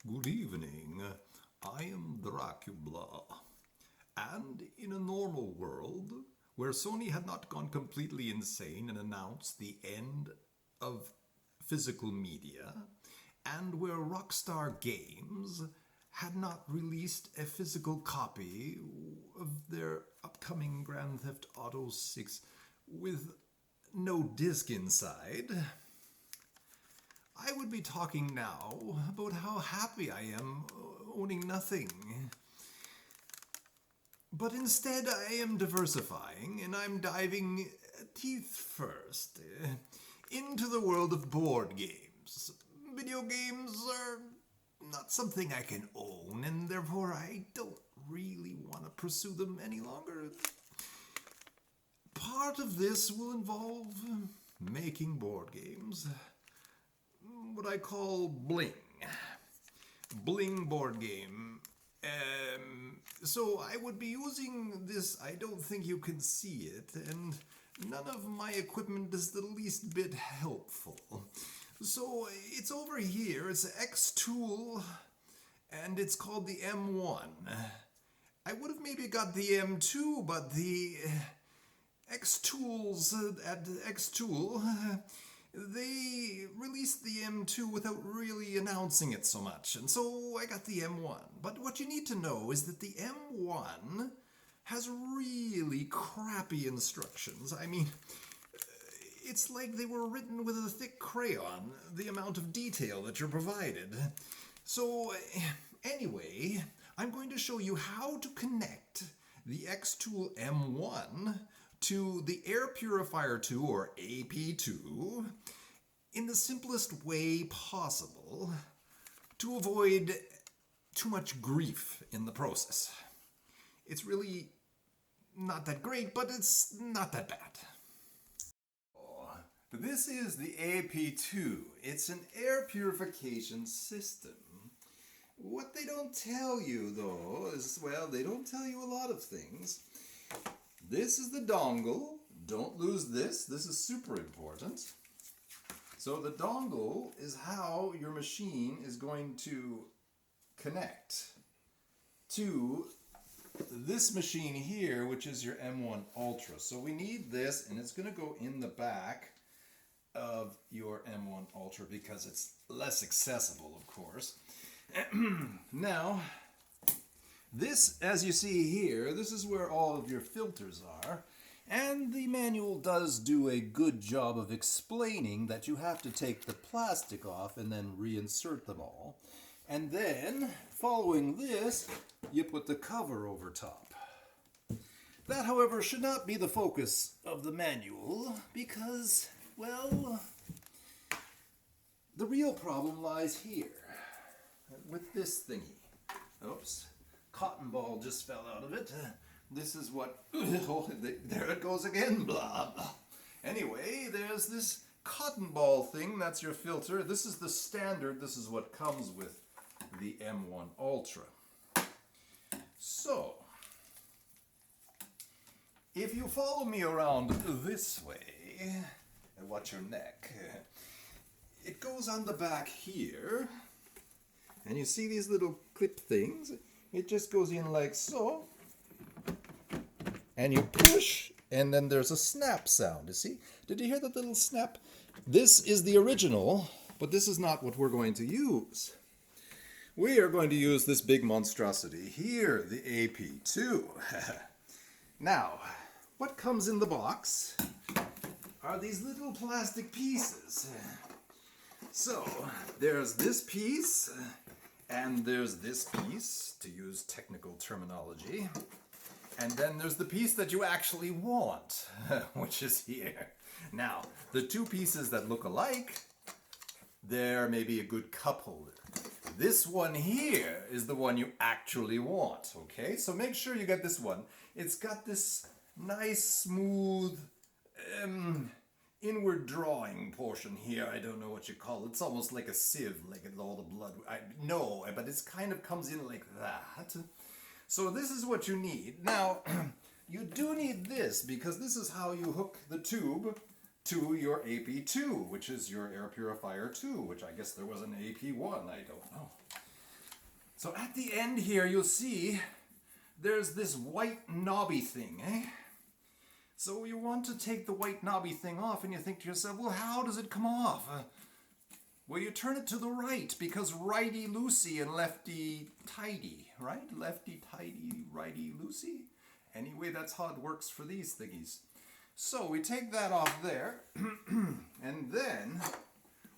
Good evening. I am Dracula. And in a normal world, where Sony had not gone completely insane and announced the end of physical media, and where Rockstar Games had not released a physical copy of their upcoming Grand Theft Auto 6 with no disc inside, I would be talking now about how happy I am owning nothing. But instead, I am diversifying and I'm diving teeth first into the world of board games. Video games are not something I can own, and therefore I don't really want to pursue them any longer. Part of this will involve making board games. What I call bling. Bling board game. So I would be using this, I don't think you can see it, and none of my equipment is the least bit helpful. So it's over here, it's an X tool, and it's called the M1. I would have maybe got the M2, but the X tools at X tool, they released the M2 without really announcing it so much, and so I got the M1. But what you need to know is that the M1 has really crappy instructions. I mean, it's like they were written with a thick crayon, the amount of detail that you're provided. So, anyway, I'm going to show you how to connect the X-Tool M1 to the Air Purifier 2, or AP2, in the simplest way possible to avoid too much grief in the process. It's really not that great, but it's not that bad. This is the AP2. It's an air purification system. What they don't tell you, though, is, well, they don't tell you a lot of things. This is the dongle. Don't lose this. This is super important. So the dongle is how your machine is going to connect to this machine here, which is your M1 Ultra. So we need this, and it's going to go in the back of your M1 Ultra because it's less accessible, of course. Now, this, as you see here, this is where all of your filters are, and the manual does do a good job of explaining that you have to take the plastic off and then reinsert them all. And then, following this, you put the cover over top. That, however, should not be the focus of the manual because, well, the real problem lies here with this thingy. Oops. Cotton ball just fell out of it. This is what... Oh, there it goes again. Blah, blah. Anyway, there's this cotton ball thing. That's your filter. This is the standard. This is what comes with the M1 Ultra. So, if you follow me around this way, and watch your neck, it goes on the back here, and you see these little clip things? It just goes in like so, and you push, and then there's a snap sound, you see? Did you hear that little snap? This is the original, but this is not what we're going to use. We are going to use this big monstrosity here, the AP2. Now, what comes in the box are these little plastic pieces. So, there's this piece, and there's this piece, to use technical terminology. And then there's the piece that you actually want, which is here. Now, the two pieces that look alike, there may be a good cup holder. This one here is the one you actually want, okay? So make sure you get this one. It's got this nice, smooth, inward drawing portion here. I don't know what you call it. It's almost like a sieve, like all the blood. No, but it kind of comes in like that. So this is what you need. Now, you do need this because this is how you hook the tube to your AP2, which is your air purifier 2, which I guess there was an AP1, I don't know. So at the end here, you'll see there's this white knobby thing, eh? So you want to take the white knobby thing off and you think to yourself, well, how does it come off? Well, you turn it to the right because righty-loosey and lefty-tighty, right? Lefty-tighty, righty-loosey. Anyway, that's how it works for these thingies. So we take that off there and then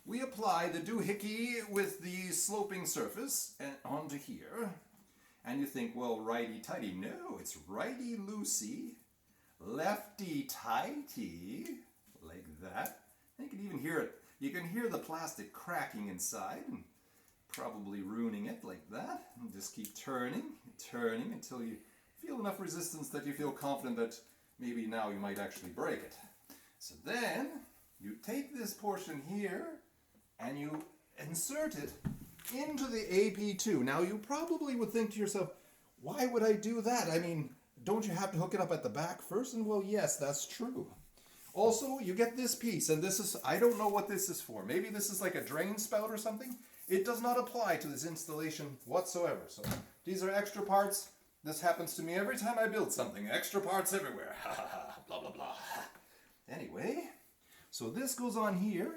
we apply the doohickey with the sloping surface onto here. And you think, well, righty-tighty. No, it's righty-loosey, lefty-tighty, like that. And you can even hear it. You can hear the plastic cracking inside and probably ruining it like that. And just keep turning until you feel enough resistance that you feel confident that maybe now you might actually break it. So then you take this portion here and you insert it into the AP2. Now you probably would think to yourself, why would I do that? I mean, don't you have to hook it up at the back first? And well, yes, that's true. Also, you get this piece, and this is, I don't know what this is for. Maybe this is like a drain spout or something. It does not apply to this installation whatsoever. So these are extra parts. This happens to me every time I build something. Extra parts everywhere. Ha ha ha, blah blah blah. Anyway, so this goes on here.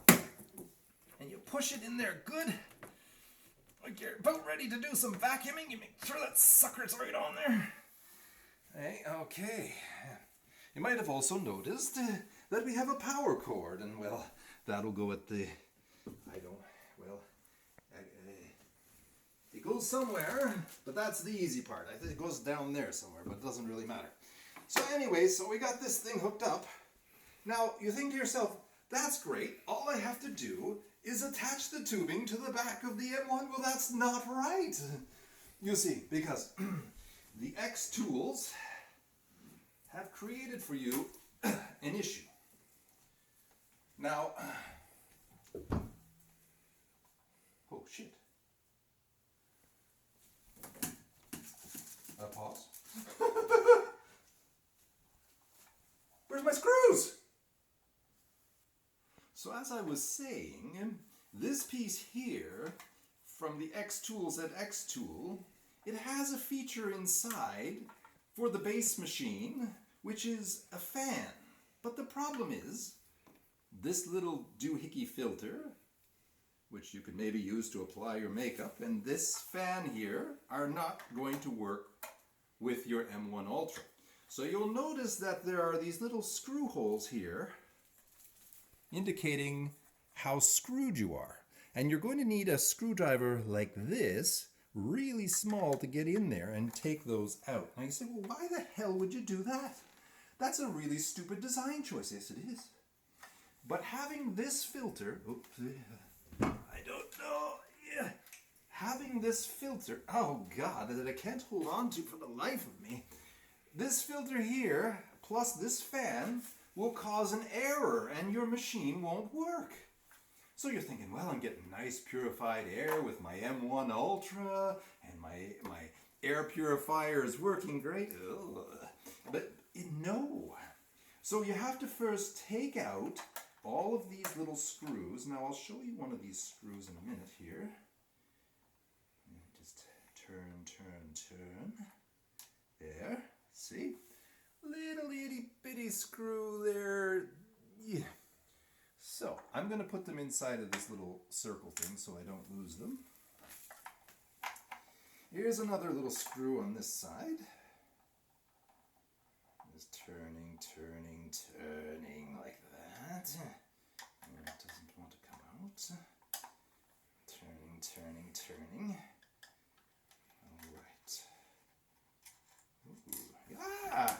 And you push it in there good. Like you're about ready to do some vacuuming. You make sure that sucker's right on there. Hey, okay. You might have also noticed that we have a power cord, and well, that'll go at the, it goes somewhere, but that's the easy part. I think it goes down there somewhere, but it doesn't really matter. So anyway, so we got this thing hooked up. Now, you think to yourself, that's great. All I have to do is attach the tubing to the back of the M1. Well, that's not right. You see, because the X tools have created for you an issue. Now, oh shit. Pause. Where's my screws? So as I was saying, this piece here from the X tools at X tool, it has a feature inside for the base machine, which is a fan. But the problem is, this little doohickey filter, which you could maybe use to apply your makeup, and this fan here are not going to work with your M1 Ultra. So you'll notice that there are these little screw holes here indicating how screwed you are. And you're going to need a screwdriver like this, really small, to get in there and take those out. Now you say, well, why the hell would you do that? That's a really stupid design choice. Yes, it is. But having this filter, oops, I don't know, yeah. Having this filter, oh God, that I can't hold on to for the life of me. This filter here, plus this fan, will cause an error and your machine won't work. So you're thinking, well, I'm getting nice purified air with my M1 Ultra, and my air purifier is working great. Ugh. But no. So you have to first take out all of these little screws. Now I'll show you one of these screws in a minute here. Just turn. There. See? Little itty bitty screw there. Yeah. So, I'm going to put them inside of this little circle thing so I don't lose them. Here's another little screw on this side. Just turning like that. And it doesn't want to come out. Turning. All right. Ooh. Ah!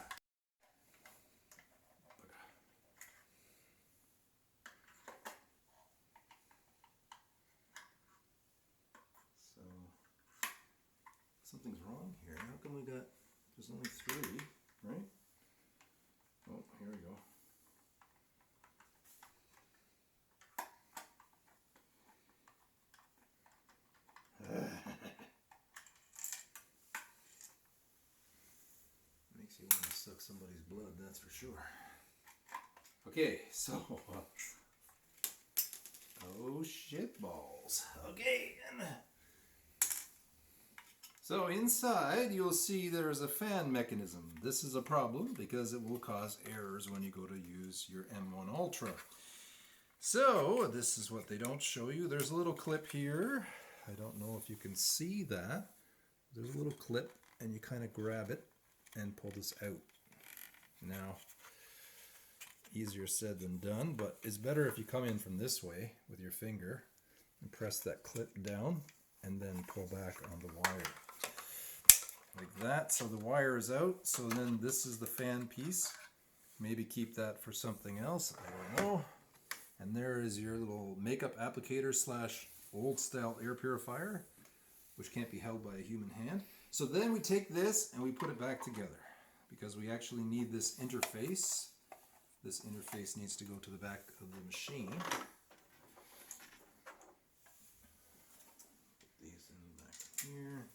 Something's wrong here. How come we got, there's only 3, right? Oh, here we go. Makes you want to suck somebody's blood, that's for sure. Okay, so, oh shit balls. Okay, and So inside you'll see there's a fan mechanism. This is a problem because it will cause errors when you go to use your M1 Ultra. So this is what they don't show you. There's a little clip here. I don't know if you can see that. There's a little clip and you kind of grab it and pull this out. Now, easier said than done, but it's better if you come in from this way with your finger and press that clip down and then pull back on the wire. Like that, so the wire is out. So then this is the fan piece. Maybe keep that for something else, I don't know. And there is your little makeup applicator slash old style air purifier, which can't be held by a human hand. So then we take this and we put it back together because we actually need this interface. This interface needs to go to the back of the machine. Put these in the back here.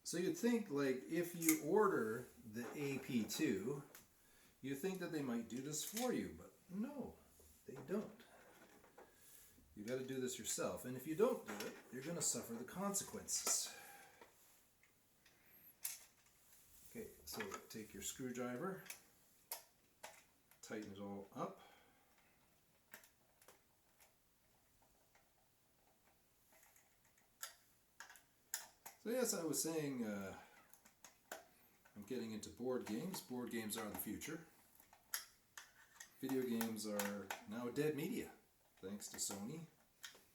So you'd think, like, if you order the AP2, you think that they might do this for you, but no, they don't. You got to do this yourself, and if you don't do it, you're going to suffer the consequences. Okay, so take your screwdriver, tighten it all up. So yes, I was saying I'm getting into board games. Board games are the future. Video games are now dead media, thanks to Sony,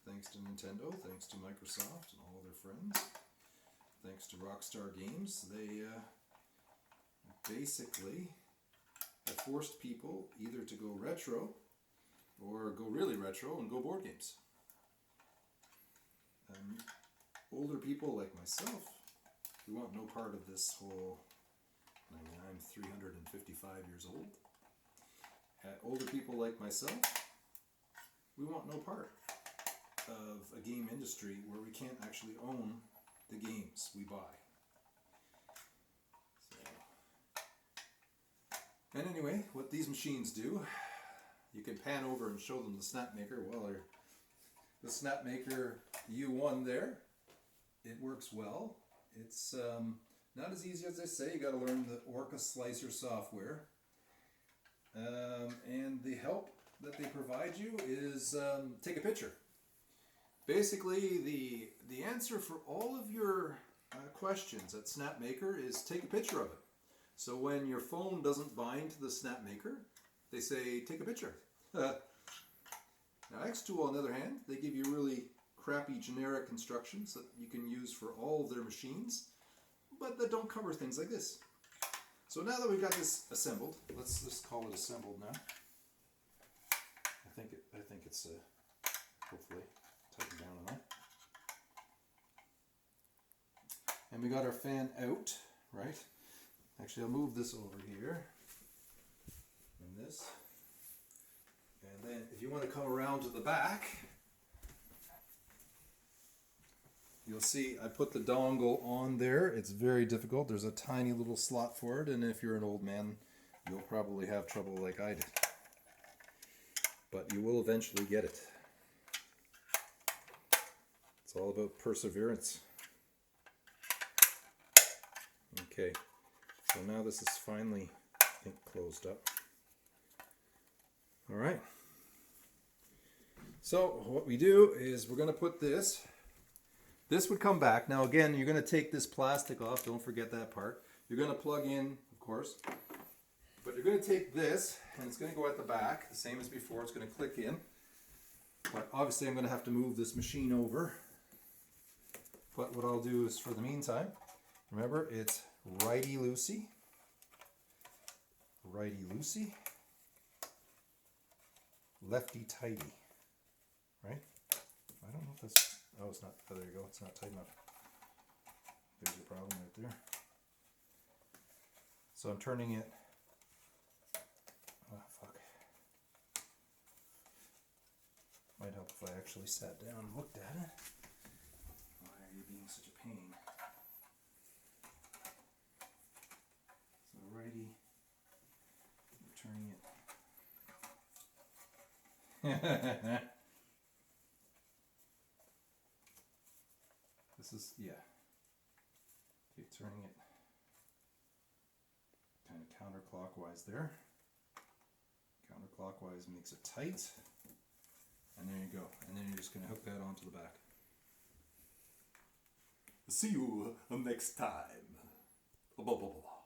thanks to Nintendo, thanks to Microsoft and all their friends, thanks to Rockstar Games. They basically have forced people either to go retro or go really retro and go board games. Older people like myself, we want no part of this whole, I mean, I'm 355 years old. Older people like myself, we want no part of a game industry where we can't actually own the games we buy. So. And anyway, what these machines do, you can pan over and show them the Snapmaker. Well, the Snapmaker U1 there. It works well. It's not as easy as they say. You got to learn the Orca Slicer software. And the help that they provide you is take a picture. Basically, the answer for all of your questions at Snapmaker is take a picture of it. So when your phone doesn't bind to the Snapmaker, they say take a picture. Now X2, on the other hand, they give you really crappy generic instructions that you can use for all of their machines, but that don't cover things like this. So now that we've got this assembled, let's just call it assembled now. I think it's hopefully tightened down enough. And we got our fan out, right? Actually, I'll move this over here and this. And then if you want to come around to the back, you'll see I put the dongle on there. It's very difficult. There's a tiny little slot for it, and if you're an old man, you'll probably have trouble like I did. But you will eventually get it. It's all about perseverance. Okay, so now this is finally, I think, closed up. All right. So what we do is we're going to put this. This would come back. Now again, you're going to take this plastic off. Don't forget that part. You're going to plug in, of course. But you're going to take this, and it's going to go at the back, the same as before. It's going to click in. But obviously I'm going to have to move this machine over. But what I'll do is, for the meantime, remember, it's righty-loosey. Righty-loosey. Lefty-tighty. Right? I don't know if that's... Oh, it's not. Oh, there you go. It's not tight enough. There's your problem right there. So I'm turning it. Oh, fuck. Might help if I actually sat down and looked at it. Why are you being such a pain? So righty. I'm turning it. this is, yeah. Okay, turning it kind of counterclockwise there. Counterclockwise makes it tight. And there you go. And then you're just going to hook that onto the back. See you next time. Blah, blah, blah.